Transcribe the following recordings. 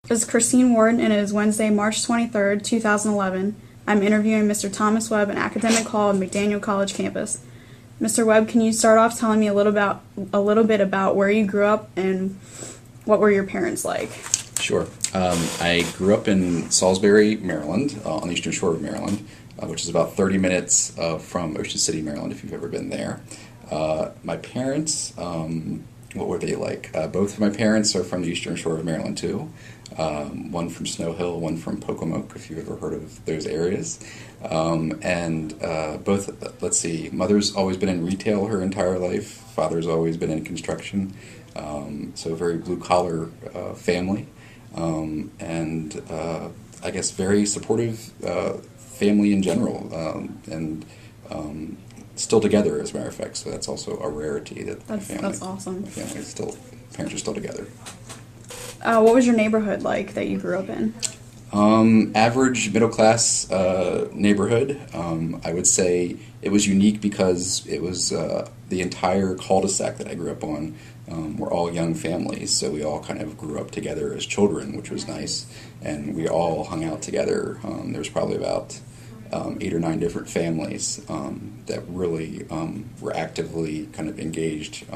This is Christine Ward, and it is Wednesday, March 23rd, 2011. I'm interviewing Mr. Thomas Webb, an academic hall at McDaniel College campus. Mr. Webb, can you start off telling me a little bit about where you grew up and what were your parents like? Sure. I grew up in Salisbury, Maryland, on the eastern shore of Maryland, which is about 30 minutes from Ocean City, Maryland, if you've ever been there. My parents, what were they like? Both of my parents are from the eastern shore of Maryland, too. One from Snow Hill, one from Pocomoke, if you've ever heard of those areas. Both, let's see, mother's always been in retail her entire life. Father's always been in construction. So a very blue-collar family. I guess very supportive family in general. Still together, as a matter of fact. So that's also a rarity that that's awesome. My parents are still together. What was your neighborhood like that you grew up in? Average middle class neighborhood. I would say it was unique because it was the entire cul-de-sac that I grew up on were all young families, so we all kind of grew up together as children, which was nice, and we all hung out together. There was probably about 8 or 9 different families that really were actively kind of engaged,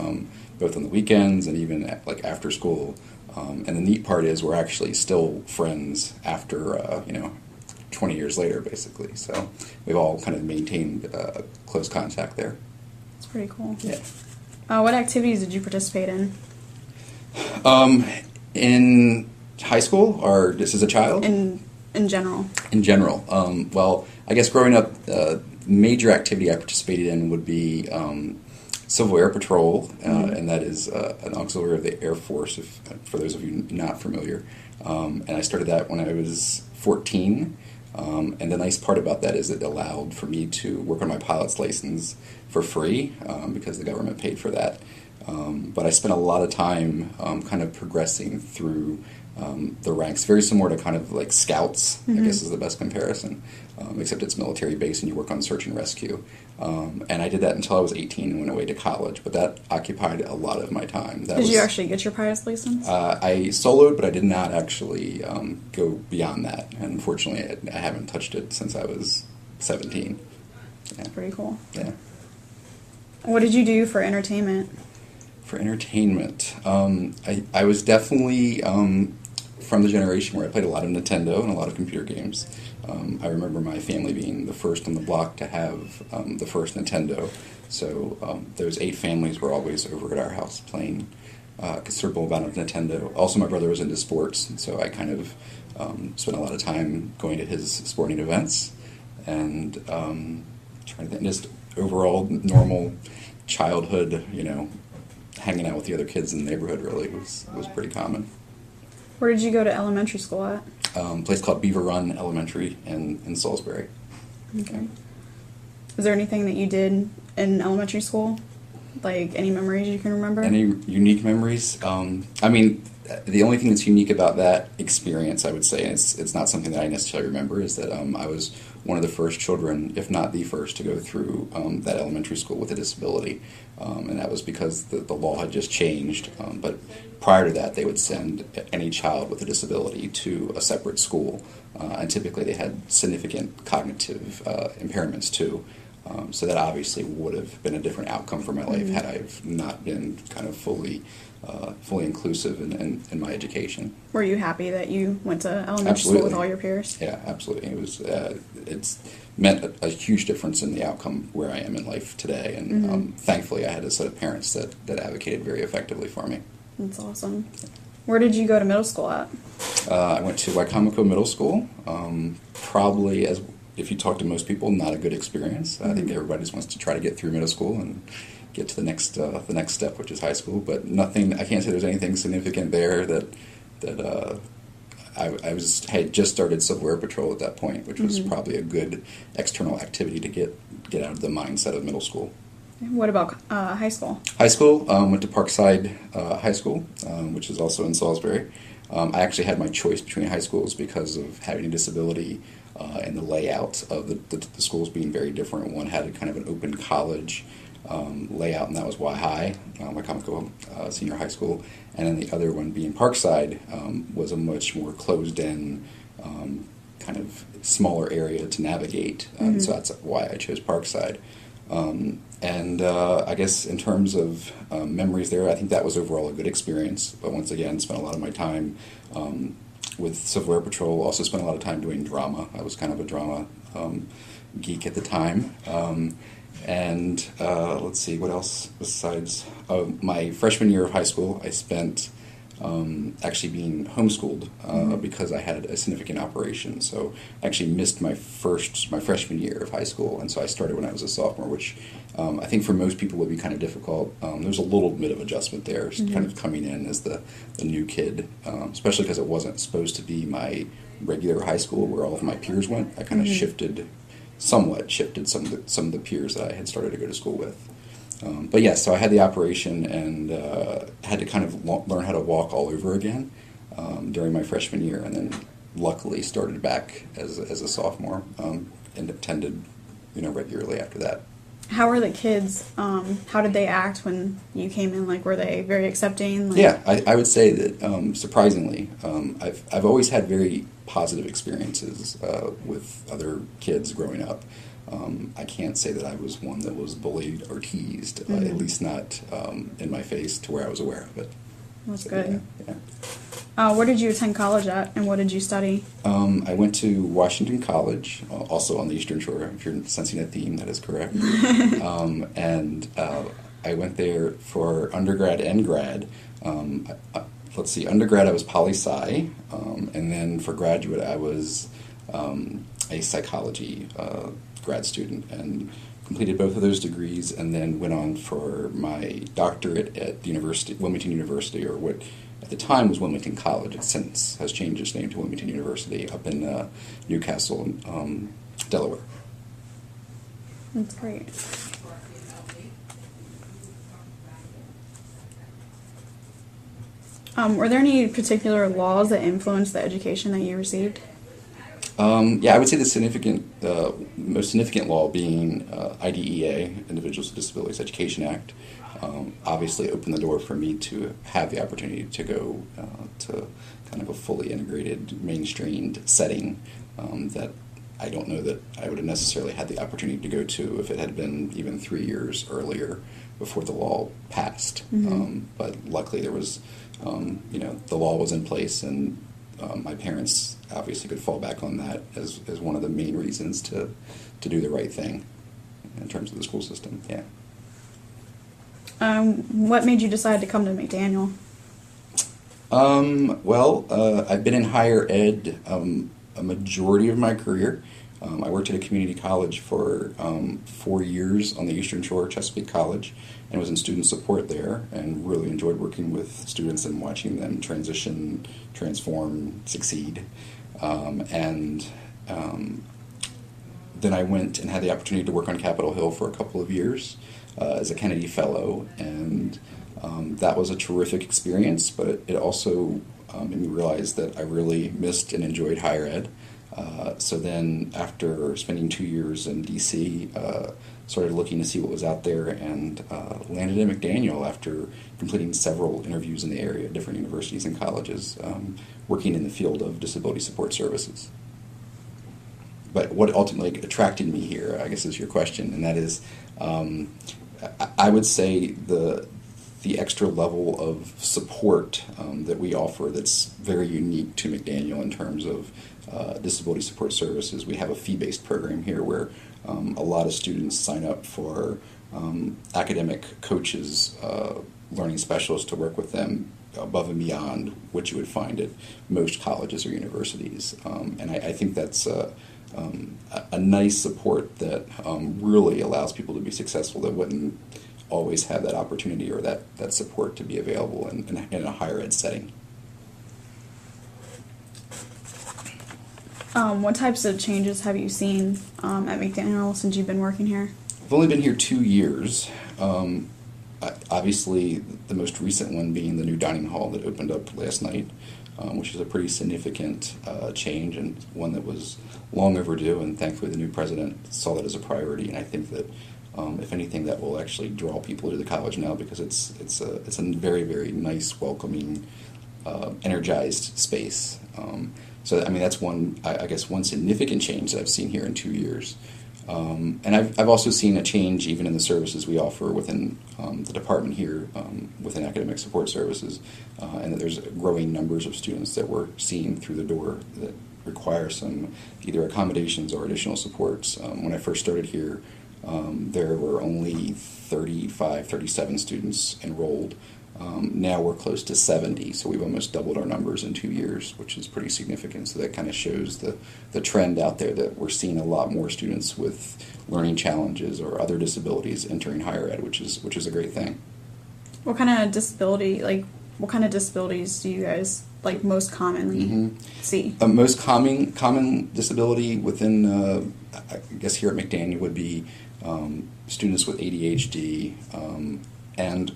both on the weekends and even after school. And the neat part is we're actually still friends after 20 years later, basically. So we've all kind of maintained close contact there. That's pretty cool. Yeah. What activities did you participate in? In high school, or just as a child? In general. In general. Well, I guess growing up, major activity I participated in would be Civil Air Patrol, and that is an auxiliary of the Air Force, for those of you not familiar. And I started that when I was 14. And the nice part about that is it allowed for me to work on my pilot's license for free because the government paid for that. But I spent a lot of time kind of progressing through the ranks, very similar to kind of like Scouts, I guess is the best comparison, except it's military base and you work on search and rescue. And I did that until I was 18 and went away to college, but that occupied a lot of my time. Did you actually get your pilot's license? I soloed, but I did not actually go beyond that. And unfortunately, I haven't touched it since I was 17. Yeah. That's pretty cool. Yeah. What did you do for entertainment? For entertainment, I was definitely from the generation where I played a lot of Nintendo and a lot of computer games. I remember my family being the first on the block to have the first Nintendo. So those 8 families were always over at our house playing a considerable amount of Nintendo. Also, my brother was into sports, and so I kind of spent a lot of time going to his sporting events and trying to think, just overall normal childhood, hanging out with the other kids in the neighborhood really was pretty common. Where did you go to elementary school at? A place called Beaver Run Elementary in Salisbury. Okay. Is there anything that you did in elementary school? Like any memories you can remember? Any unique memories? The only thing that's unique about that experience, I would say, and it's not something that I necessarily remember, is that I was one of the first children, if not the first, to go through that elementary school with a disability. And that was because the law had just changed. But prior to that, they would send any child with a disability to a separate school. And typically they had significant cognitive impairments, too. So that obviously would have been a different outcome for my life had I not been kind of fully inclusive in my education. Were you happy that you went to elementary school with all your peers? Yeah, absolutely. It was. It's meant a huge difference in the outcome where I am in life today, and thankfully, I had a set of parents that advocated very effectively for me. That's awesome. Where did you go to middle school at? I went to Wicomico Middle School. Probably, as if you talk to most people, not a good experience. I think everybody just wants to try to get through middle school and get to the next step, which is high school. But nothing. I can't say there's anything significant there that I had just started Civil Air Patrol at that point, which was probably a good external activity to get out of the mindset of middle school. What about high school? High school, went to Parkside High School, which is also in Salisbury. I actually had my choice between high schools because of having a disability and the layout of the schools being very different. One had kind of an open college layout, and that was Y High, Wycomico Senior High School. And then the other one being Parkside was a much more closed-in, kind of smaller area to navigate. So that's why I chose Parkside. I guess in terms of memories there, I think that was overall a good experience. But once again, spent a lot of my time with Civil Air Patrol. Also spent a lot of time doing drama. I was kind of a drama geek at the time. Let's see, what else besides my freshman year of high school, I spent actually being homeschooled because I had a significant operation. So I actually missed my freshman year of high school, and so I started when I was a sophomore, which I think for most people would be kind of difficult. There's a little bit of adjustment there, kind of coming in as the new kid, especially because it wasn't supposed to be my regular high school where all of my peers went. I kind of shifted some of the peers that I had started to go to school with. But yes, so I had the operation and had to kind of learn how to walk all over again during my freshman year, and then luckily started back as a sophomore and attended, regularly after that. How were the kids? How did they act when you came in? Like, were they very accepting? Yeah, I would say that surprisingly, I've always had very positive experiences with other kids growing up. I can't say that I was one that was bullied or teased, at least not in my face to where I was aware of it. That's good. Yeah. Where did you attend college at, and what did you study? I went to Washington College, also on the Eastern Shore. If you're sensing a theme, that is correct. I went there for undergrad and grad. Let's see, undergrad I was poli-sci, and then for graduate I was a psychology grad student, and completed both of those degrees, and then went on for my doctorate at Wilmington University, or what at the time was Wilmington College. It since has changed its name to Wilmington University up in Newcastle, Delaware. That's great. Were there any particular laws that influenced the education that you received? I would say the most significant law being IDEA, Individuals with Disabilities Education Act, obviously opened the door for me to have the opportunity to go to kind of a fully integrated, mainstreamed setting that I don't know that I would have necessarily had the opportunity to go to if it had been even 3 years earlier before the law passed. But luckily there was, the law was in place, and my parents obviously could fall back on that as one of the main reasons to do the right thing in terms of the school system. Yeah. What made you decide to come to McDaniel? I've been in higher ed a majority of my career. I worked at a community college for 4 years on the Eastern Shore, Chesapeake College, and was in student support there, and really enjoyed working with students and watching them transition, transform, succeed. Then I went and had the opportunity to work on Capitol Hill for a couple of years as a Kennedy Fellow, and that was a terrific experience, but it also made me realize that I really missed and enjoyed higher ed. So then, after spending 2 years in D.C., started looking to see what was out there, and landed in McDaniel after completing several interviews in the area at different universities and colleges, working in the field of disability support services. But what ultimately attracted me here, I guess, is your question, and that is, I would say the extra level of support that we offer that's very unique to McDaniel in terms of disability support services. We have a fee-based program here where a lot of students sign up for academic coaches, learning specialists to work with them above and beyond what you would find at most colleges or universities. And I think that's a nice support that really allows people to be successful that wouldn't always have that opportunity or that support to be available in a higher ed setting. What types of changes have you seen at McDaniel since you've been working here? I've only been here 2 years. Obviously, the most recent one being the new dining hall that opened up last night, which is a pretty significant change and one that was long overdue, and thankfully the new president saw that as a priority, and I think that if anything, that will actually draw people to the college now, because it's a very, very nice, welcoming, energized space. So I mean, that's one, I guess, one significant change that I've seen here in 2 years. And I've also seen a change even in the services we offer within the department here, within academic support services, and that there's growing numbers of students that we're seeing through the door that require some either accommodations or additional supports. When I first started here, there were only 35, 37 students enrolled. Now we're close to 70, so we've almost doubled our numbers in 2 years, which is pretty significant. So that kind of shows the trend out there that we're seeing a lot more students with learning challenges or other disabilities entering higher ed, which is a great thing. What kind of disabilities do you guys most commonly see? Most common disability within, I guess here at McDaniel, would be students with ADHD, and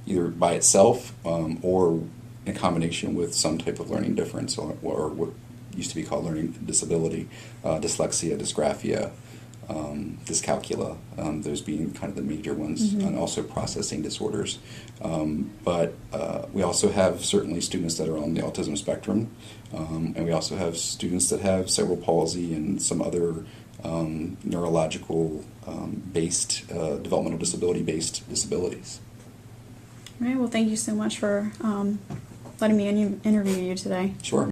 either by itself or in combination with some type of learning difference, or what used to be called learning disability, dyslexia, dysgraphia, dyscalculia, those being kind of the major ones, and also processing disorders. But we also have certainly students that are on the autism spectrum, and we also have students that have cerebral palsy and some other neurological based, developmental disability based disabilities. All right, well, thank you so much for letting me interview you today. Sure.